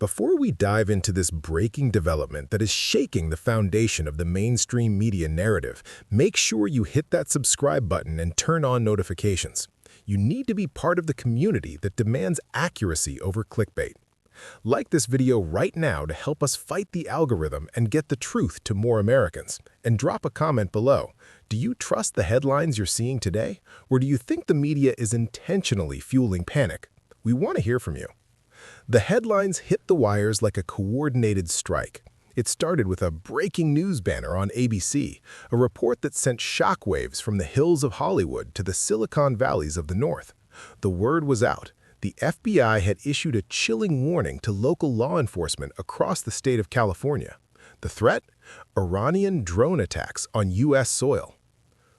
Before we dive into this breaking development that is shaking the foundation of the mainstream media narrative, make sure you hit that subscribe button and turn on notifications. You need to be part of the community that demands accuracy over clickbait. Like this video right now to help us fight the algorithm and get the truth to more Americans. And drop a comment below. Do you trust the headlines you're seeing today? Or do you think the media is intentionally fueling panic? We want to hear from you. The headlines hit the wires like a coordinated strike. It started with a breaking news banner on ABC, a report that sent shockwaves from the hills of Hollywood to the Silicon Valleys of the North. The word was out. The FBI had issued a chilling warning to local law enforcement across the state of California. The threat? Iranian drone attacks on U.S. soil.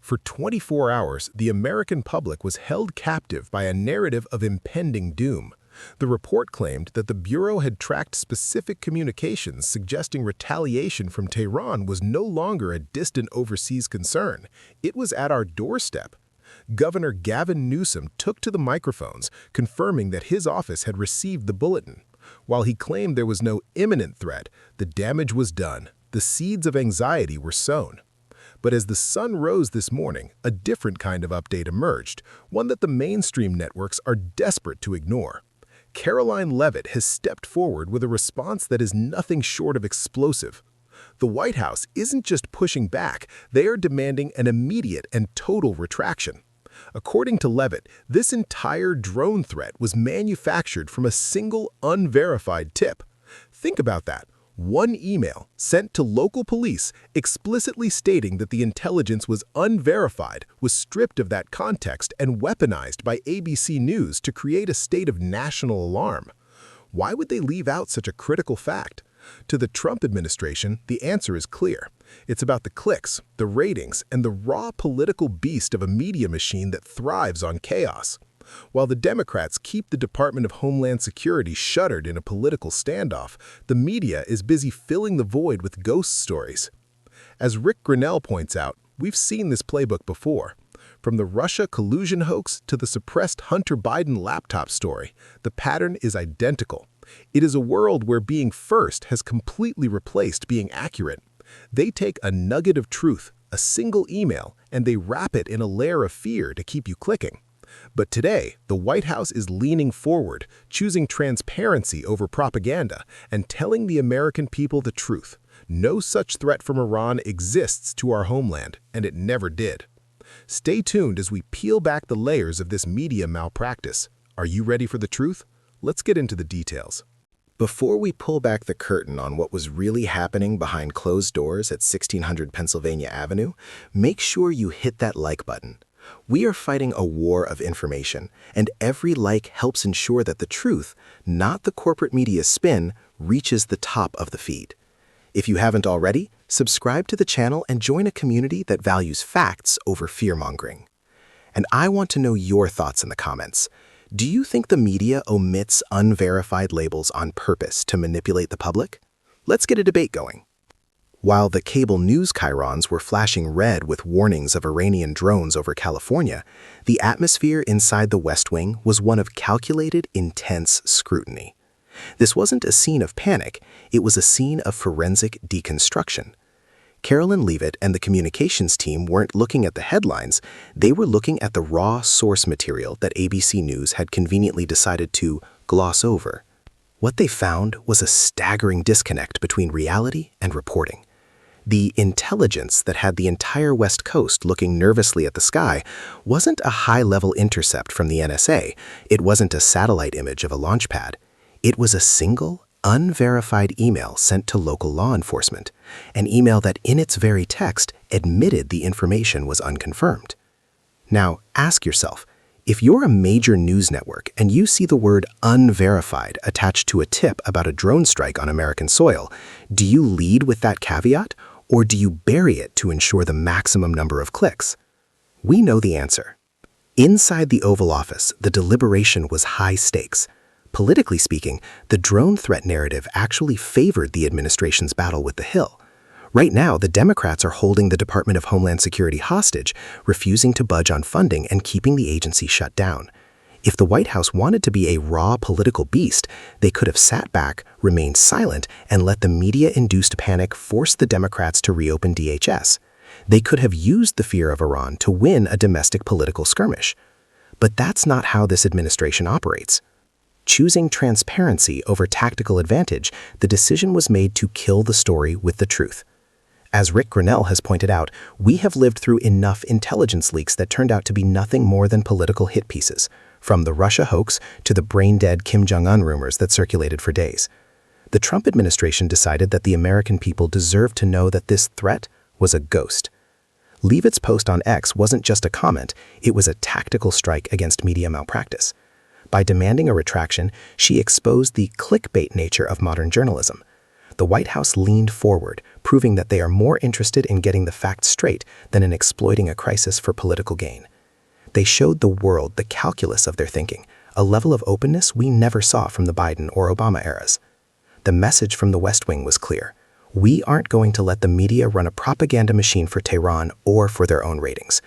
For 24 hours, the American public was held captive by a narrative of impending doom. The report claimed that the Bureau had tracked specific communications suggesting retaliation from Tehran was no longer a distant overseas concern. It was at our doorstep. Governor Gavin Newsom took to the microphones, confirming that his office had received the bulletin. While he claimed there was no imminent threat, the damage was done. The seeds of anxiety were sown. But as the sun rose this morning, a different kind of update emerged, one that the mainstream networks are desperate to ignore. Caroline Leavitt has stepped forward with a response that is nothing short of explosive. The White House isn't just pushing back, they are demanding an immediate and total retraction. According to Leavitt, this entire drone threat was manufactured from a single unverified tip. Think about that. One email sent to local police explicitly stating that the intelligence was unverified was stripped of that context and weaponized by ABC News to create a state of national alarm. Why would they leave out such a critical fact? To the Trump administration, the answer is clear. It's about the clicks, the ratings, and the raw political beast of a media machine that thrives on chaos. While the Democrats keep the Department of Homeland Security shuttered in a political standoff, the media is busy filling the void with ghost stories. As Rick Grinnell points out, we've seen this playbook before. From the Russia collusion hoax to the suppressed Hunter Biden laptop story, the pattern is identical. It is a world where being first has completely replaced being accurate. They take a nugget of truth, a single email, and they wrap it in a layer of fear to keep you clicking. But today, the White House is leaning forward, choosing transparency over propaganda, and telling the American people the truth. No such threat from Iran exists to our homeland, and it never did. Stay tuned as we peel back the layers of this media malpractice. Are you ready for the truth? Let's get into the details. Before we pull back the curtain on what was really happening behind closed doors at 1600 Pennsylvania Avenue, make sure you hit that like button. We are fighting a war of information, and every like helps ensure that the truth, not the corporate media's spin, reaches the top of the feed. If you haven't already, subscribe to the channel and join a community that values facts over fear-mongering. And I want to know your thoughts in the comments. Do you think the media omits unverified labels on purpose to manipulate the public? Let's get a debate going. While the cable news chyrons were flashing red with warnings of Iranian drones over California, the atmosphere inside the West Wing was one of calculated, intense scrutiny. This wasn't a scene of panic, it was a scene of forensic deconstruction. Carolyn Leavitt and the communications team weren't looking at the headlines, they were looking at the raw source material that ABC News had conveniently decided to gloss over. What they found was a staggering disconnect between reality and reporting. The intelligence that had the entire West Coast looking nervously at the sky wasn't a high-level intercept from the NSA. It wasn't a satellite image of a launch pad. It was a single, unverified email sent to local law enforcement, an email that in its very text admitted the information was unconfirmed. Now, ask yourself, if you're a major news network and you see the word unverified attached to a tip about a drone strike on American soil, do you lead with that caveat? Or do you bury it to ensure the maximum number of clicks? We know the answer. Inside the Oval Office, the deliberation was high stakes. Politically speaking, the drone threat narrative actually favored the administration's battle with the Hill. Right now, the Democrats are holding the Department of Homeland Security hostage, refusing to budge on funding and keeping the agency shut down. If the White House wanted to be a raw political beast, they could have sat back, remained silent, and let the media-induced panic force the Democrats to reopen DHS. They could have used the fear of Iran to win a domestic political skirmish. But that's not how this administration operates. Choosing transparency over tactical advantage, the decision was made to kill the story with the truth. As Rick Grenell has pointed out, we have lived through enough intelligence leaks that turned out to be nothing more than political hit pieces, from the Russia hoax to the brain-dead Kim Jong-un rumors that circulated for days. The Trump administration decided that the American people deserved to know that this threat was a ghost. Leavitt's post on X wasn't just a comment, it was a tactical strike against media malpractice. By demanding a retraction, she exposed the clickbait nature of modern journalism. The White House leaned forward, proving that they are more interested in getting the facts straight than in exploiting a crisis for political gain. They showed the world the calculus of their thinking, a level of openness we never saw from the Biden or Obama eras. The message from the West Wing was clear. We aren't going to let the media run a propaganda machine for Tehran or for their own ratings.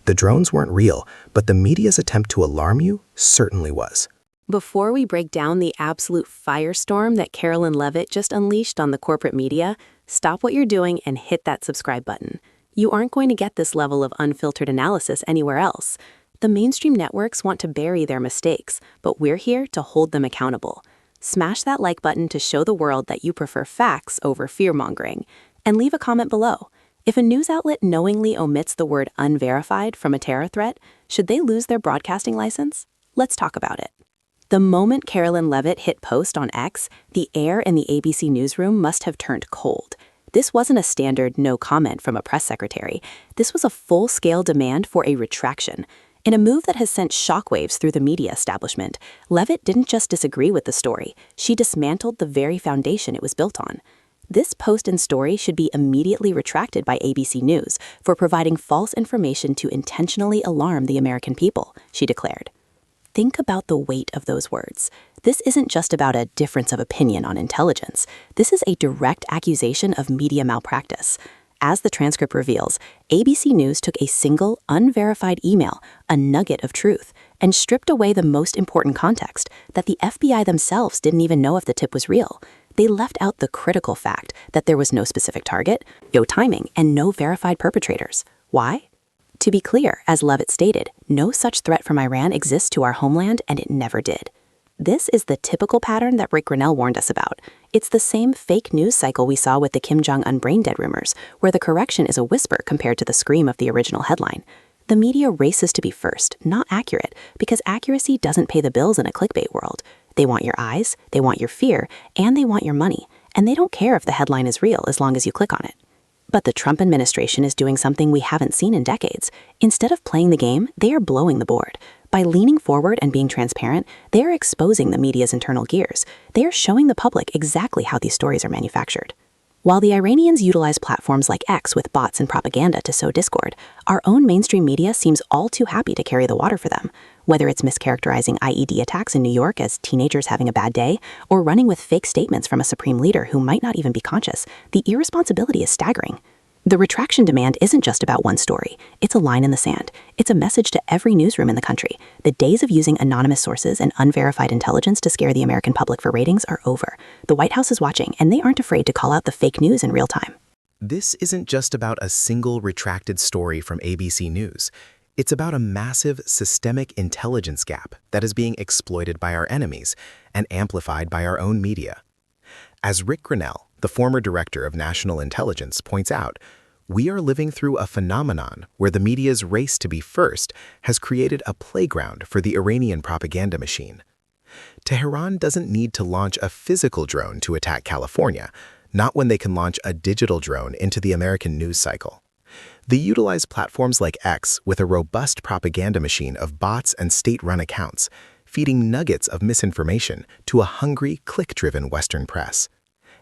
The drones weren't real, but the media's attempt to alarm you certainly was. Before we break down the absolute firestorm that Carolyn Leavitt just unleashed on the corporate media, stop what you're doing and hit that subscribe button. You aren't going to get this level of unfiltered analysis anywhere else. The mainstream networks want to bury their mistakes, but we're here to hold them accountable. Smash that like button to show the world that you prefer facts over fear-mongering, and leave a comment below. If a news outlet knowingly omits the word unverified from a terror threat, should they lose their broadcasting license? Let's talk about it. The moment Carolyn Leavitt hit post on X, the air in the ABC newsroom must have turned cold. This wasn't a standard no comment from a press secretary. This was a full-scale demand for a retraction. In a move that has sent shockwaves through the media establishment, Leavitt didn't just disagree with the story, she dismantled the very foundation it was built on. This post and story should be immediately retracted by ABC News for providing false information to intentionally alarm the American people, she declared. Think about the weight of those words. This isn't just about a difference of opinion on intelligence. This is a direct accusation of media malpractice. As the transcript reveals, ABC News took a single, unverified email, a nugget of truth, and stripped away the most important context, that the FBI themselves didn't even know if the tip was real. They left out the critical fact that there was no specific target, no timing, and no verified perpetrators. Why? To be clear, as Leavitt stated, no such threat from Iran exists to our homeland, and it never did. This is the typical pattern that Rick Grenell warned us about. It's the same fake news cycle we saw with the Kim Jong-un brain-dead rumors, where the correction is a whisper compared to the scream of the original headline. The media races to be first, not accurate, because accuracy doesn't pay the bills in a clickbait world. They want your eyes, they want your fear, and they want your money, and they don't care if the headline is real as long as you click on it. But the Trump administration is doing something we haven't seen in decades. Instead of playing the game, they are blowing the board. By leaning forward and being transparent, they are exposing the media's internal gears. They are showing the public exactly how these stories are manufactured. While the Iranians utilize platforms like X with bots and propaganda to sow discord, our own mainstream media seems all too happy to carry the water for them. Whether it's mischaracterizing IED attacks in New York as teenagers having a bad day, or running with fake statements from a supreme leader who might not even be conscious, the irresponsibility is staggering. The retraction demand isn't just about one story. It's a line in the sand. It's a message to every newsroom in the country. The days of using anonymous sources and unverified intelligence to scare the American public for ratings are over. The White House is watching, and they aren't afraid to call out the fake news in real time. This isn't just about a single retracted story from ABC News. It's about a massive systemic intelligence gap that is being exploited by our enemies and amplified by our own media. As Rick Grenell, the former director of national intelligence, points out, we are living through a phenomenon where the media's race to be first has created a playground for the Iranian propaganda machine. Tehran doesn't need to launch a physical drone to attack California, not when they can launch a digital drone into the American news cycle. They utilize platforms like X with a robust propaganda machine of bots and state-run accounts, feeding nuggets of misinformation to a hungry, click-driven Western press.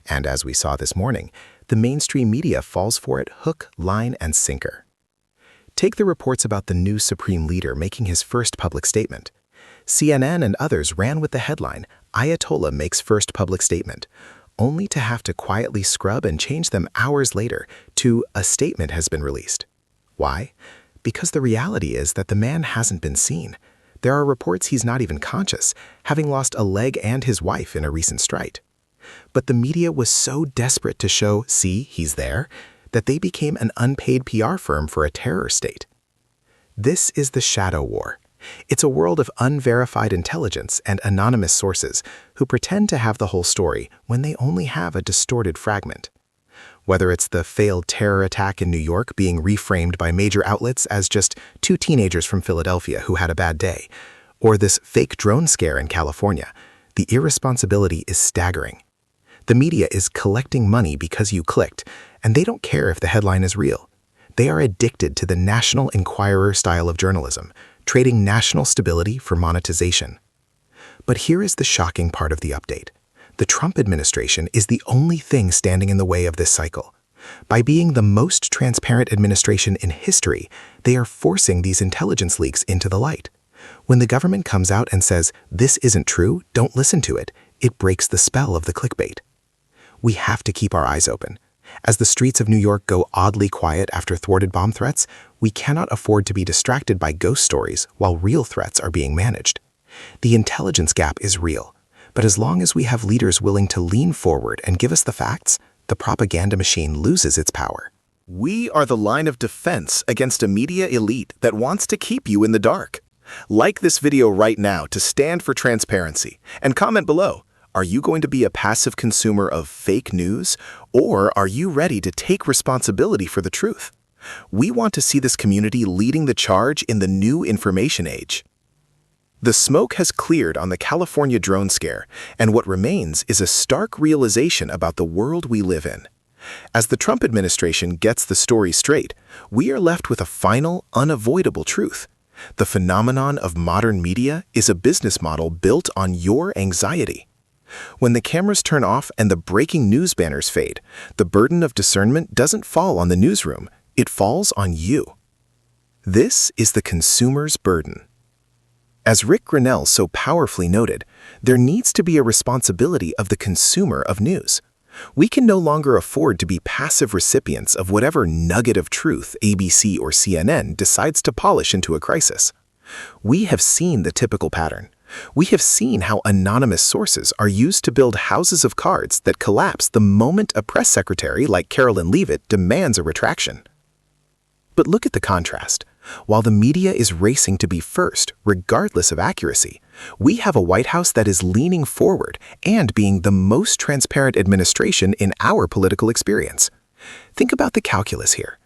And as we saw this morning, the mainstream media falls for it hook, line, and sinker. Take the reports about the new Supreme Leader making his first public statement. CNN and others ran with the headline, "Ayatollah makes first public statement," only to have to quietly scrub and change them hours later to "a statement has been released." Why? Because the reality is that the man hasn't been seen. There are reports he's not even conscious, having lost a leg and his wife in a recent strike. But the media was so desperate to show, see, he's there, that they became an unpaid PR firm for a terror state. This is the shadow war. It's a world of unverified intelligence and anonymous sources who pretend to have the whole story when they only have a distorted fragment. Whether it's the failed terror attack in New York being reframed by major outlets as just two teenagers from Philadelphia who had a bad day, or this fake drone scare in California, the irresponsibility is staggering. The media is collecting money because you clicked, and they don't care if the headline is real. They are addicted to the National Enquirer style of journalism, trading national stability for monetization. But here is the shocking part of the update. The Trump administration is the only thing standing in the way of this cycle. By being the most transparent administration in history, they are forcing these intelligence leaks into the light. When the government comes out and says, "This isn't true, don't listen to it," it breaks the spell of the clickbait. We have to keep our eyes open. As the streets of New York go oddly quiet after thwarted bomb threats, we cannot afford to be distracted by ghost stories while real threats are being managed. The intelligence gap is real, but as long as we have leaders willing to lean forward and give us the facts, the propaganda machine loses its power. We are the line of defense against a media elite that wants to keep you in the dark. Like this video right now to stand for transparency, and comment below. Are you going to be a passive consumer of fake news, or are you ready to take responsibility for the truth? We want to see this community leading the charge in the new information age. The smoke has cleared on the California drone scare, and what remains is a stark realization about the world we live in. As the Trump administration gets the story straight, we are left with a final, unavoidable truth. The phenomenon of modern media is a business model built on your anxiety. When the cameras turn off and the breaking news banners fade, the burden of discernment doesn't fall on the newsroom, it falls on you. This is the consumer's burden. As Rick Grinnell so powerfully noted, there needs to be a responsibility of the consumer of news. We can no longer afford to be passive recipients of whatever nugget of truth ABC or CNN decides to polish into a crisis. We have seen the typical pattern. We have seen how anonymous sources are used to build houses of cards that collapse the moment a press secretary like Carolyn Leavitt demands a retraction. But look at the contrast. While the media is racing to be first, regardless of accuracy, we have a White House that is leaning forward and being the most transparent administration in our political experience. Think about the calculus here.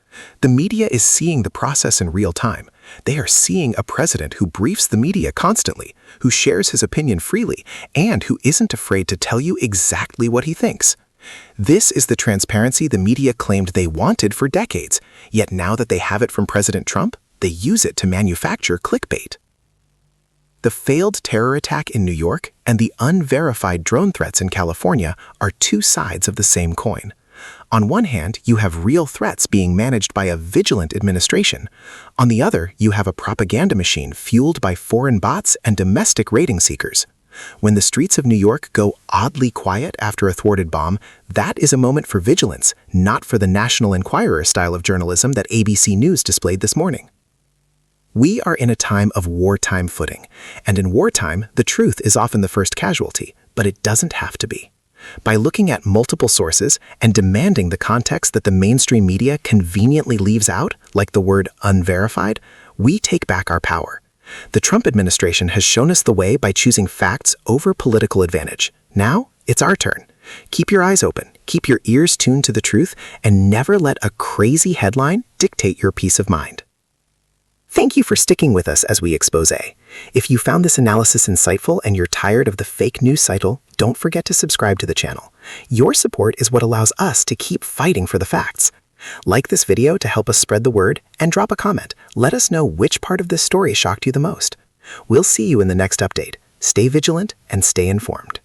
The media is seeing the process in real time. They are seeing a president who briefs the media constantly, who shares his opinion freely, and who isn't afraid to tell you exactly what he thinks. This is the transparency the media claimed they wanted for decades, yet now that they have it from President Trump, they use it to manufacture clickbait. The failed terror attack in New York and the unverified drone threats in California are two sides of the same coin. On one hand, you have real threats being managed by a vigilant administration. On the other, you have a propaganda machine fueled by foreign bots and domestic rating seekers. When the streets of New York go oddly quiet after a thwarted bomb, that is a moment for vigilance, not for the National Enquirer style of journalism that ABC News displayed this morning. We are in a time of wartime footing, and in wartime, the truth is often the first casualty, but it doesn't have to be. By looking at multiple sources and demanding the context that the mainstream media conveniently leaves out, like the word unverified, we take back our power. The Trump administration has shown us the way by choosing facts over political advantage. Now, it's our turn. Keep your eyes open, keep your ears tuned to the truth, and never let a crazy headline dictate your peace of mind. Thank you for sticking with us as we expose. If you found this analysis insightful and you're tired of the fake news cycle, don't forget to subscribe to the channel. Your support is what allows us to keep fighting for the facts. Like this video to help us spread the word, and drop a comment. Let us know which part of this story shocked you the most. We'll see you in the next update. Stay vigilant and stay informed.